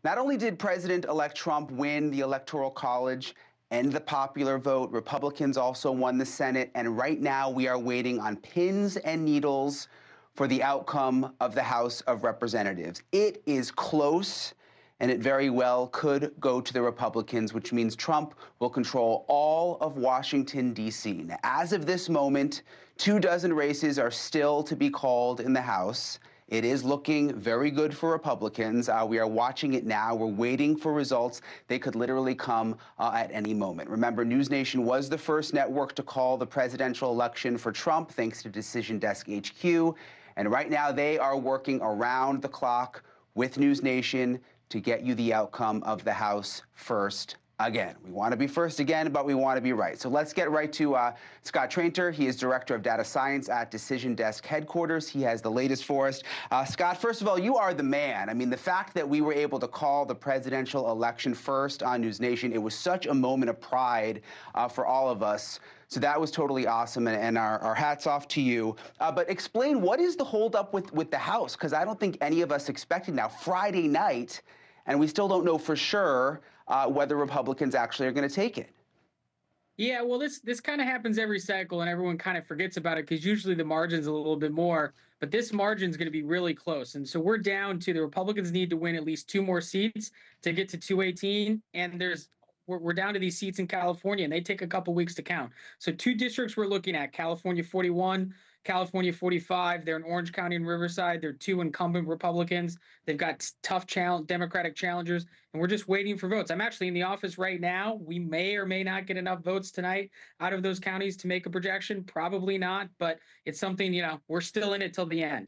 Not only did President-elect Trump win the Electoral College and the popular vote, Republicans also won the Senate, and right now we are waiting on pins and needles for the outcome of the House of Representatives. It is close, and it very well could go to the Republicans, which means Trump will control all of Washington, D.C. Now, as of this moment, 24 races are still to be called in the House. It is looking very good for Republicans. We are watching it now. We're waiting for results. They could literally come at any moment. Remember, NewsNation was the first network to call the presidential election for Trump, thanks to Decision Desk HQ. And right now, they are working around the clock with NewsNation to get you the outcome of the House first again. We want to be first again, but we want to be right. So let's get right to Scott Tranter. He is Director of Data Science at Decision Desk Headquarters. He has the latest for us. Scott, first of all, you are the man. I mean, the fact that we were able to call the presidential election first on NewsNation, it was such a moment of pride for all of us. So that was totally awesome, and our hats off to you. But explain, what is the holdup with the House? Because I don't think any of us expected now Friday night, and we still don't know for sure whether Republicans actually are going to take it. Yeah, well, this kind of happens every cycle, and everyone kind of forgets about it because usually the margin's a little bit more, but this margin's going to be really close. And so we're down to the Republicans need to win at least 2 more seats to get to 218, and we're down to these seats in California, and they take a couple weeks to count. So two districts we're looking at: California 41, California 45. They're in Orange County and Riverside. They're two incumbent Republicans. They've got tough Democratic challengers, and we're just waiting for votes. I'm actually in the office right now. We may or may not get enough votes tonight out of those counties to make a projection. Probably not, but it's something, we're still in it till the end.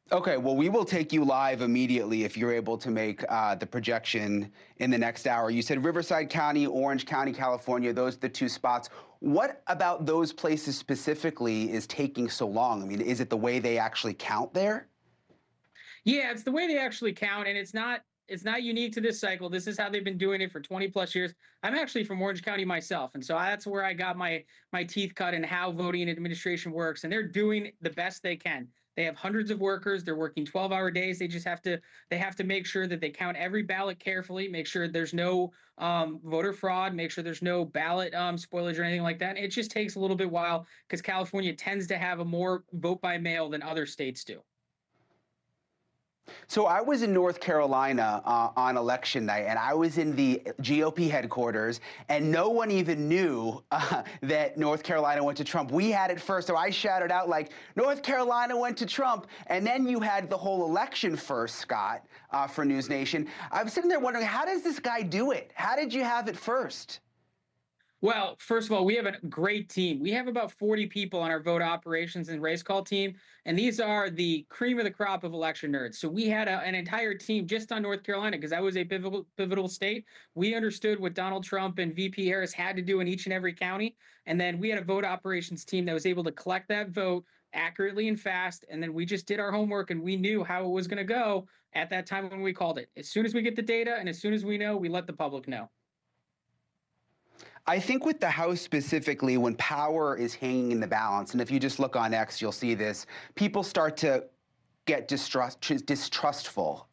Okay, well, we will take you live immediately if you're able to make the projection in the next hour. You said Riverside County, Orange County, California, those are the two spots. What about those places specifically is taking so long? I mean, is it the way they actually count there? Yeah, it's the way they actually count, and it's not unique to this cycle. This is how they've been doing it for 20 plus years. I'm actually from Orange County myself, and so that's where I got my teeth cut in how voting administration works. And they're doing the best they can. They have hundreds of workers. They're working 12-hour days. They have to make sure that they count every ballot carefully, make sure there's no voter fraud, make sure there's no ballot spoilage or anything like that. It just takes a little bit while because California tends to have a more vote by mail than other states do. So I was in North Carolina on election night, and I was in the GOP headquarters, and no one even knew that North Carolina went to Trump. We had it first, so I shouted out like, North Carolina went to Trump. And then you had the whole election first, Scott, for NewsNation. I was sitting there wondering, how does this guy do it? How did you have it first? Well, first of all, we have a great team. We have about 40 people on our vote operations and race call team, and these are the cream of the crop of election nerds. So we had an entire team just on North Carolina because that was a pivotal state. We understood what Donald Trump and VP Harris had to do in each and every county, and then we had a vote operations team that was able to collect that vote accurately and fast, and then we just did our homework and we knew how it was going to go at that time when we called it. As soon as we get the data and as soon as we know, we let the public know. I think with the House specifically, when power is hanging in the balance, and if you just look on X, you'll see this, people start to get distrustful.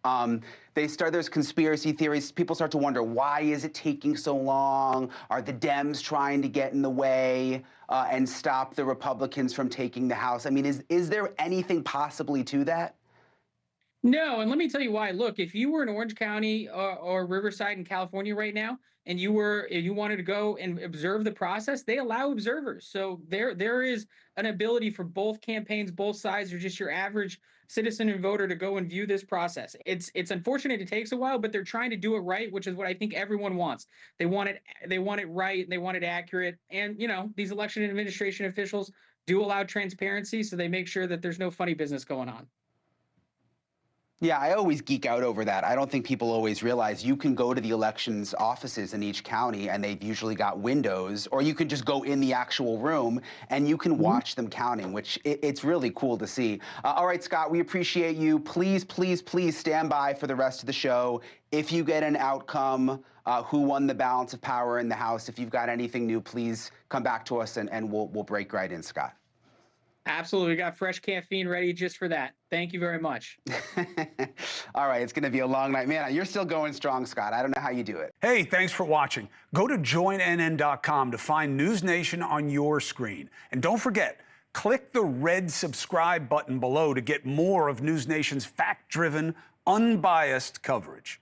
There's conspiracy theories. People start to wonder, why is it taking so long? Are the Dems trying to get in the way and stop the Republicans from taking the House? I mean, is there anything possibly to that? No, and let me tell you why. Look, if you were in Orange County or Riverside in California right now, and if you wanted to go and observe the process, they allow observers. So there is an ability for both campaigns, both sides, or just your average citizen and voter to go and view this process. It's unfortunate it takes a while, but they're trying to do it right, which is what I think everyone wants. They want it right, they want it accurate, and these election administration officials do allow transparency, so they make sure that there's no funny business going on. Yeah, I always geek out over that. I don't think people always realize you can go to the elections offices in each county and they've usually got windows, or you can just go in the actual room and you can watch them counting, which it's really cool to see. All right, Scott, we appreciate you. Please, please, please stand by for the rest of the show. If you get an outcome, who won the balance of power in the House, if you've got anything new, please come back to us and we'll break right in, Scott. Absolutely. We got fresh caffeine ready just for that. Thank you very much. All right, it's going to be a long night. Man, you're still going strong, Scott. I don't know how you do it. Hey, thanks for watching. Go to joinnn.com to find NewsNation on your screen. And don't forget, click the red subscribe button below to get more of NewsNation's fact-driven, unbiased coverage.